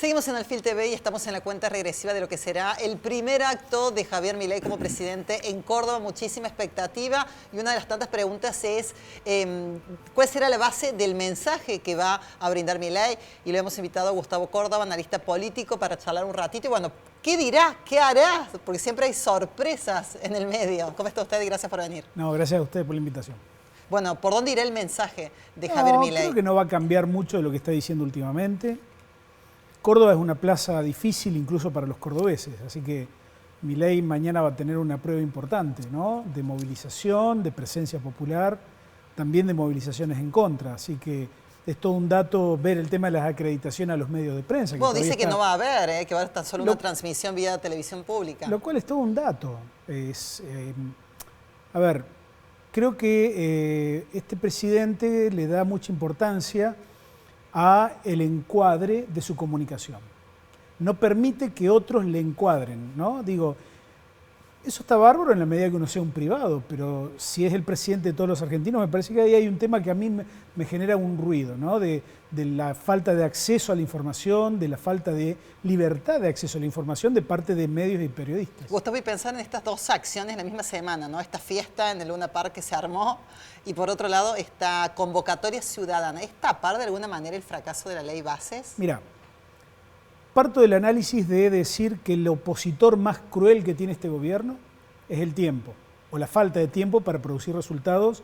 Seguimos en Alfil TV y estamos en la cuenta regresiva de lo que será el primer acto de Javier Milei como presidente en Córdoba. Muchísima expectativa y una de las tantas preguntas es ¿cuál será la base del mensaje que va a brindar Milei? Y lo hemos invitado a Gustavo Córdoba, analista político, para charlar un ratito. Y bueno, ¿qué dirá? ¿Qué hará? Porque siempre hay sorpresas en el medio. ¿Cómo está usted? Y gracias por venir. No, gracias a usted por la invitación. Bueno, ¿por dónde irá el mensaje de Javier Milei? Creo que no va a cambiar mucho de lo que está diciendo últimamente. Córdoba es una plaza difícil incluso para los cordobeses, así que Milei mañana va a tener una prueba importante, ¿no? De movilización, de presencia popular, también de movilizaciones en contra, así que es todo un dato ver el tema de las acreditaciones a los medios de prensa. Bueno, dice que no va a haber, que va a estar solo una transmisión vía televisión pública. Lo cual es todo un dato. A ver, creo que este presidente le da mucha importancia a el encuadre de su comunicación. No permite que otros le encuadren, ¿no? Digo, eso está bárbaro en la medida que uno sea un privado, pero si es el presidente de todos los argentinos, me parece que ahí hay un tema que a mí me genera un ruido, ¿no? De la falta de acceso a la información, de la falta de libertad de acceso a la información de parte de medios y periodistas. Gustavo, y pensar en estas dos acciones la misma semana, ¿no? Esta fiesta en el Luna Park que se armó y por otro lado esta convocatoria ciudadana. ¿Es tapar de alguna manera el fracaso de la ley Bases? Mira, parto del análisis de decir que el opositor más cruel que tiene este gobierno es el tiempo, o la falta de tiempo para producir resultados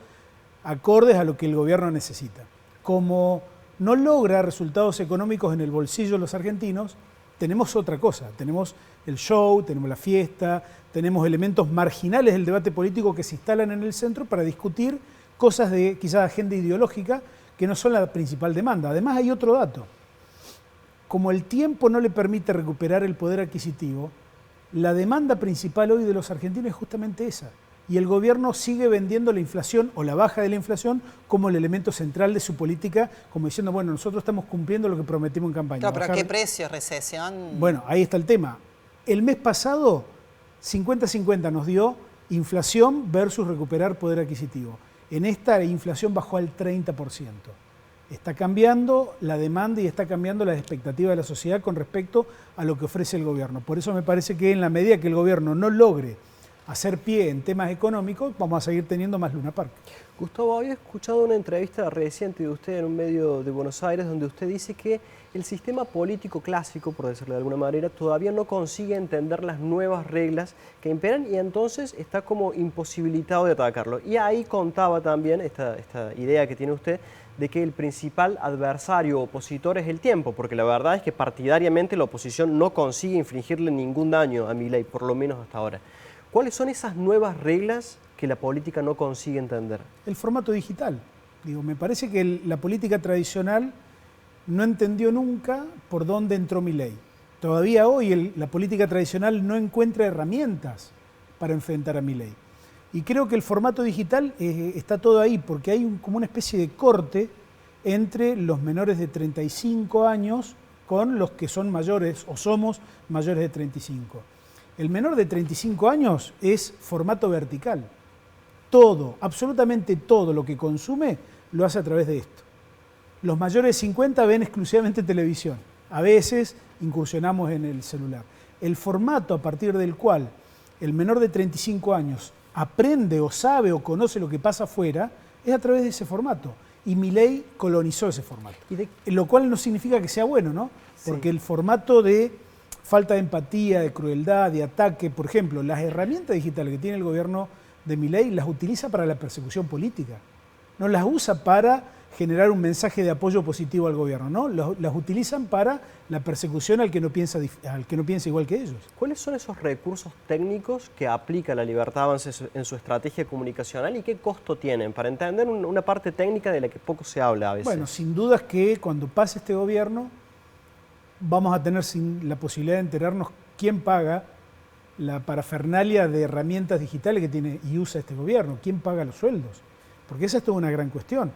acordes a lo que el gobierno necesita. Como no logra resultados económicos en el bolsillo de los argentinos, tenemos otra cosa. Tenemos el show, tenemos la fiesta, tenemos elementos marginales del debate político que se instalan en el centro para discutir cosas de quizás agenda ideológica que no son la principal demanda. Además hay otro dato. Como el tiempo no le permite recuperar el poder adquisitivo, la demanda principal hoy de los argentinos es justamente esa. Y el gobierno sigue vendiendo la inflación o la baja de la inflación como el elemento central de su política, como diciendo, bueno, nosotros estamos cumpliendo lo que prometimos en campaña. Claro, pero ¿a qué precio? ¿Recesión? Bueno, ahí está el tema. El mes pasado, 50-50 nos dio inflación versus recuperar poder adquisitivo. En esta, la inflación bajó al 30%. Está cambiando la demanda y está cambiando las expectativas de la sociedad con respecto a lo que ofrece el gobierno. Por eso me parece que en la medida que el gobierno no logre hacer pie en temas económicos, vamos a seguir teniendo más Luna Park. Gustavo, había escuchado una entrevista reciente de usted en un medio de Buenos Aires donde usted dice que el sistema político clásico, por decirlo de alguna manera, todavía no consigue entender las nuevas reglas que imperan y entonces está como imposibilitado de atacarlo. Y ahí contaba también esta idea que tiene usted de que el principal adversario opositor es el tiempo, porque la verdad es que partidariamente la oposición no consigue infligirle ningún daño a Milei, por lo menos hasta ahora. ¿Cuáles son esas nuevas reglas que la política no consigue entender? El formato digital. Digo, me parece que la política tradicional no entendió nunca por dónde entró Milei. Todavía hoy la política tradicional no encuentra herramientas para enfrentar a Milei. Y creo que el formato digital está todo ahí, porque hay como una especie de corte entre los menores de 35 años con los que son mayores o somos mayores de 35. El menor de 35 años es formato vertical. Todo, absolutamente todo lo que consume lo hace a través de esto. Los mayores de 50 ven exclusivamente televisión. A veces incursionamos en el celular. El formato a partir del cual el menor de 35 años aprende o sabe o conoce lo que pasa afuera es a través de ese formato. Y Milei colonizó ese formato. Lo cual no significa que sea bueno, ¿no? Porque sí. El formato de falta de empatía, de crueldad, de ataque, por ejemplo, las herramientas digitales que tiene el gobierno de Milei las utiliza para la persecución política. No las usa para generar un mensaje de apoyo positivo al gobierno, ¿no? Las utilizan para la persecución al que no piensa igual que ellos. ¿Cuáles son esos recursos técnicos que aplica la Libertad Avanza en su estrategia comunicacional y qué costo tienen? Para entender una parte técnica de la que poco se habla a veces. Bueno, sin dudas que cuando pase este gobierno vamos a tener la posibilidad de enterarnos quién paga la parafernalia de herramientas digitales que tiene y usa este gobierno, quién paga los sueldos, porque esa es toda una gran cuestión.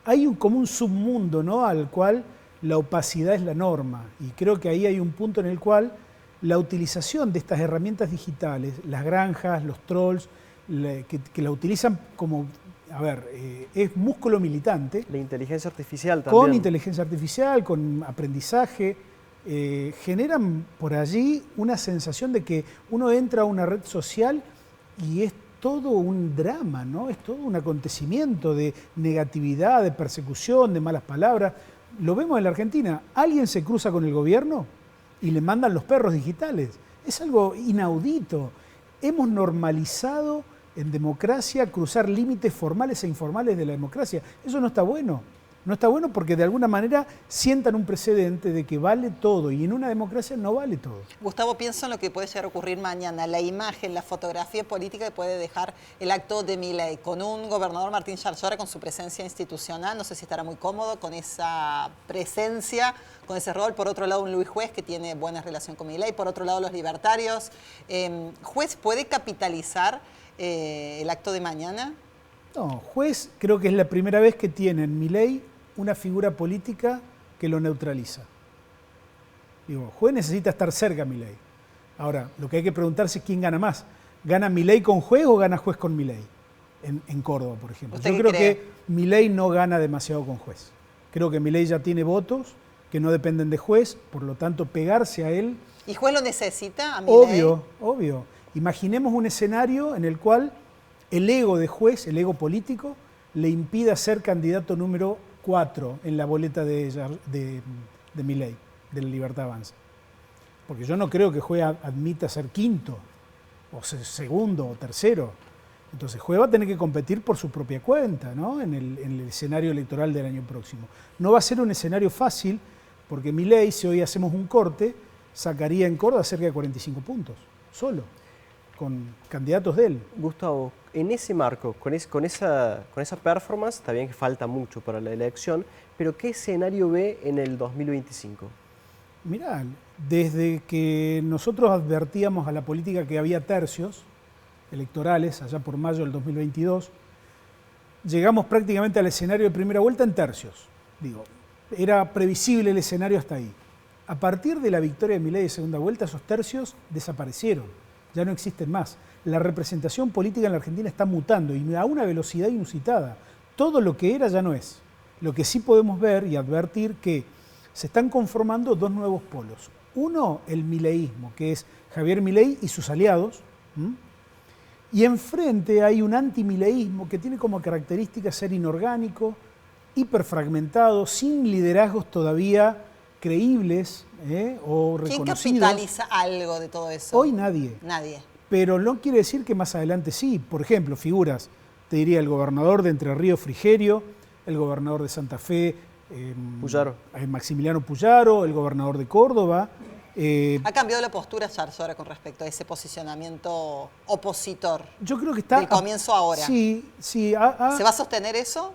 Hay como un submundo, ¿no?, al cual la opacidad es la norma, y creo que ahí hay un punto en el cual la utilización de estas herramientas digitales, las granjas, los trolls, que la utilizan como es músculo militante. La inteligencia artificial también. Con inteligencia artificial, con aprendizaje, generan por allí una sensación de que uno entra a una red social y es todo un drama, ¿no? Es todo un acontecimiento de negatividad, de persecución, de malas palabras. Lo vemos en la Argentina. Alguien se cruza con el gobierno y le mandan los perros digitales. Es algo inaudito. Hemos normalizado en democracia cruzar límites formales e informales de la democracia. Eso no está bueno. No está bueno porque de alguna manera sientan un precedente de que vale todo y en una democracia no vale todo. Gustavo, pienso en lo que puede llegar a ocurrir mañana, la imagen, la fotografía política que puede dejar el acto de Milei, con un gobernador Martín Yarlora con su presencia institucional, no sé si estará muy cómodo con esa presencia, con ese rol. Por otro lado, un Luis Juez que tiene buena relación con Milei, por otro lado, los libertarios. ¿Juez puede capitalizar el acto de mañana? No, Juez creo que es la primera vez que tiene en Milei una figura política que lo neutraliza. Digo, Juez necesita estar cerca a Milei. Ahora, lo que hay que preguntarse es quién gana más. ¿Gana Milei con Juez o gana Juez con Milei? En Córdoba, por ejemplo. Yo creo que Milei no gana demasiado con Juez. Creo que Milei ya tiene votos que no dependen de Juez, por lo tanto, pegarse a él... ¿Y Juez lo necesita a Milei? Obvio. Imaginemos un escenario en el cual el ego de Juez, el ego político, le impida ser candidato número 4 en la boleta de Milei, de la Libertad Avanza. Porque yo no creo que Juez admita ser quinto, o segundo, o tercero. Entonces Juez va a tener que competir por su propia cuenta, ¿no? en el escenario electoral del año próximo. No va a ser un escenario fácil, porque Milei, si hoy hacemos un corte, sacaría en Córdoba cerca de 45 puntos, solo, con candidatos de él. Gustavo, en ese marco, con esa performance, está bien que falta mucho para la elección, pero ¿qué escenario ve en el 2025? Mirá, desde que nosotros advertíamos a la política que había tercios electorales, allá por mayo del 2022, llegamos prácticamente al escenario de primera vuelta en tercios. Digo, era previsible el escenario hasta ahí. A partir de la victoria de Milei de segunda vuelta, esos tercios desaparecieron, ya no existen más. La representación política en la Argentina está mutando y a una velocidad inusitada. Todo lo que era ya no es. Lo que sí podemos ver y advertir que se están conformando dos nuevos polos. Uno, el mileísmo, que es Javier Milei y sus aliados. Y enfrente hay un antimileísmo que tiene como característica ser inorgánico, hiperfragmentado, sin liderazgos todavía creíbles o reconocidos. ¿Quién capitaliza algo de todo eso? Hoy nadie. Nadie. Pero no quiere decir que más adelante sí. Por ejemplo, figuras, te diría el gobernador de Entre Ríos, Frigerio, el gobernador de Santa Fe, Puyaro. Maximiliano Puyaro, el gobernador de Córdoba. ¿Ha cambiado la postura Yarlora con respecto a ese posicionamiento opositor? Yo creo que está... Del comienzo ahora. Sí. ¿Se va a sostener eso?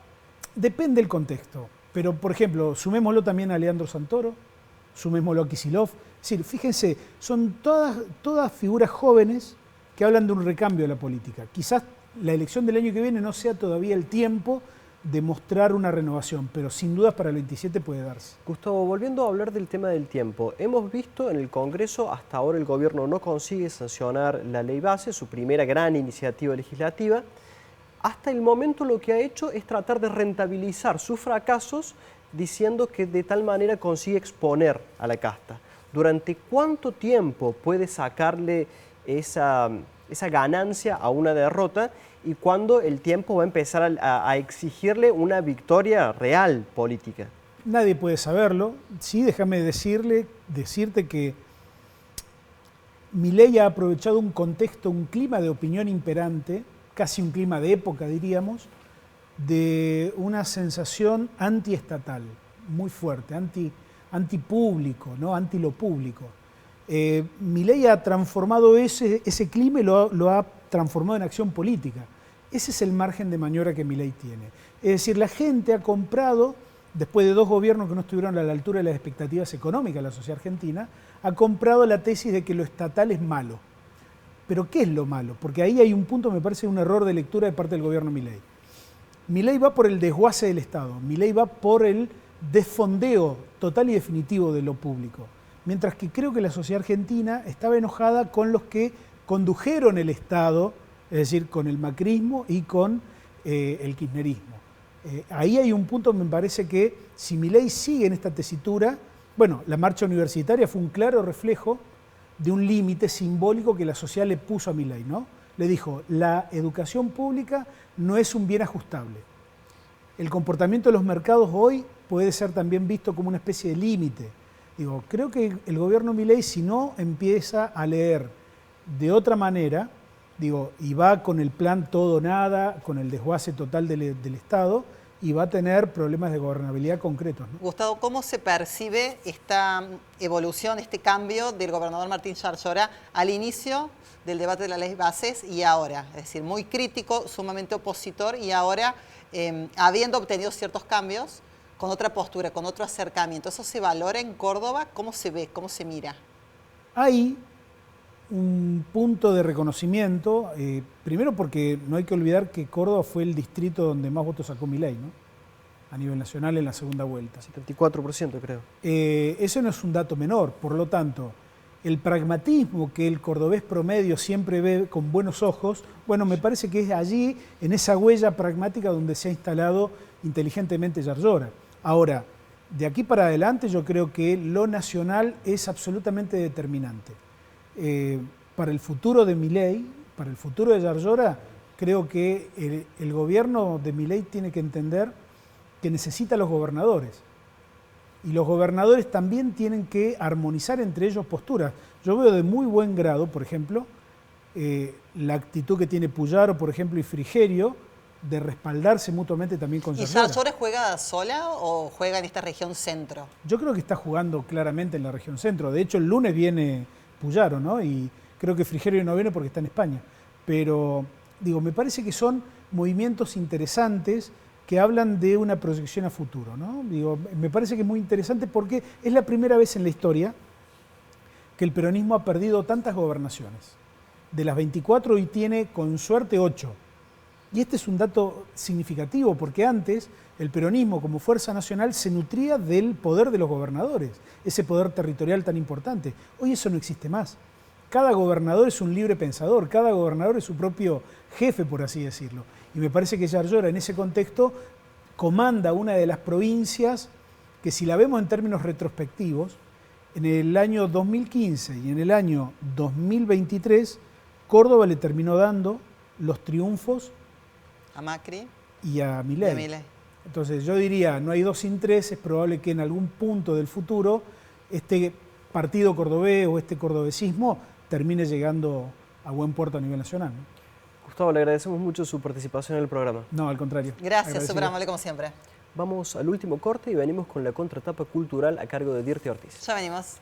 Depende del contexto. Pero, por ejemplo, sumémoslo también a Leandro Santoro, sumémoslo a Kicillof. Es decir, fíjense, son todas figuras jóvenes que hablan de un recambio de la política. Quizás la elección del año que viene no sea todavía el tiempo de mostrar una renovación, pero sin dudas para el 27 puede darse. Gustavo, volviendo a hablar del tema del tiempo, hemos visto en el Congreso, hasta ahora el gobierno no consigue sancionar la ley base, su primera gran iniciativa legislativa. Hasta el momento lo que ha hecho es tratar de rentabilizar sus fracasos diciendo que de tal manera consigue exponer a la casta. ¿Durante cuánto tiempo puede sacarle esa ganancia a una derrota y cuándo el tiempo va a empezar a exigirle una victoria real política? Nadie puede saberlo. Sí, déjame decirte que Milei ha aprovechado un contexto, un clima de opinión imperante, casi un clima de época, diríamos, de una sensación antiestatal, muy fuerte, antipúblico, ¿no? Anti lo público. Milei ha transformado ese clima y lo ha transformado en acción política. Ese es el margen de maniobra que Milei tiene. Es decir, la gente ha comprado, después de 2 gobiernos que no estuvieron a la altura de las expectativas económicas de la sociedad argentina, ha comprado la tesis de que lo estatal es malo. ¿Pero qué es lo malo? Porque ahí hay un punto, me parece, un error de lectura de parte del gobierno Milei. Milei va por el desguace del Estado, Milei va por el desfondeo total y definitivo de lo público. Mientras que creo que la sociedad argentina estaba enojada con los que condujeron el Estado, es decir, con el macrismo y con el kirchnerismo. Ahí hay un punto, me parece que si Milei sigue en esta tesitura, bueno, la marcha universitaria fue un claro reflejo de un límite simbólico que la sociedad le puso a Milei, ¿no? Le dijo, la educación pública no es un bien ajustable. El comportamiento de los mercados hoy puede ser también visto como una especie de límite. Digo, creo que el gobierno Milei, si no empieza a leer de otra manera, digo, y va con el plan todo o nada, con el desguace total del Estado, y va a tener problemas de gobernabilidad concretos, ¿no? Gustavo, ¿cómo se percibe esta evolución, este cambio del gobernador Martín Yarlora al inicio del debate de la ley bases y ahora? Es decir, muy crítico, sumamente opositor y ahora, habiendo obtenido ciertos cambios, con otra postura, con otro acercamiento. ¿Eso se valora en Córdoba? ¿Cómo se ve? ¿Cómo se mira? Hay un punto de reconocimiento, primero porque no hay que olvidar que Córdoba fue el distrito donde más votos sacó Milei, ¿no? A nivel nacional en la segunda vuelta. 74% creo. Eso no es un dato menor, por lo tanto, el pragmatismo que el cordobés promedio siempre ve con buenos ojos, bueno, me parece que es allí, en esa huella pragmática donde se ha instalado inteligentemente Yarlora. Ahora, de aquí para adelante yo creo que lo nacional es absolutamente determinante. Para el futuro de Milei, para el futuro de Yarlora, creo que el gobierno de Milei tiene que entender que necesita a los gobernadores. Y los gobernadores también tienen que armonizar entre ellos posturas. Yo veo de muy buen grado, por ejemplo, la actitud que tiene Puyaro, por ejemplo, y Frigerio, de respaldarse mutuamente también con Yarlora. ¿Y Yarlora juega sola o juega en esta región centro? Yo creo que está jugando claramente en la región centro. De hecho, el lunes viene Puyaro, ¿no? Y creo que Frigerio no viene porque está en España. Pero, digo, me parece que son movimientos interesantes que hablan de una proyección a futuro, ¿no? Digo, me parece que es muy interesante porque es la primera vez en la historia que el peronismo ha perdido tantas gobernaciones. De las 24 hoy tiene, con suerte, 8. Y este es un dato significativo porque antes el peronismo como fuerza nacional se nutría del poder de los gobernadores, ese poder territorial tan importante. Hoy eso no existe más. Cada gobernador es un libre pensador, cada gobernador es su propio jefe, por así decirlo. Y me parece que Yarlora en ese contexto comanda una de las provincias que, si la vemos en términos retrospectivos, en el año 2015 y en el año 2023, Córdoba le terminó dando los triunfos a Macri y a Milei. Entonces yo diría, no hay dos sin tres, es probable que en algún punto del futuro este partido cordobés o este cordobesismo termine llegando a buen puerto a nivel nacional, ¿no? Gustavo, le agradecemos mucho su participación en el programa. No, al contrario. Gracias, súper amable como siempre. Vamos al último corte y venimos con la contratapa cultural a cargo de Dirty Ortiz. Ya venimos.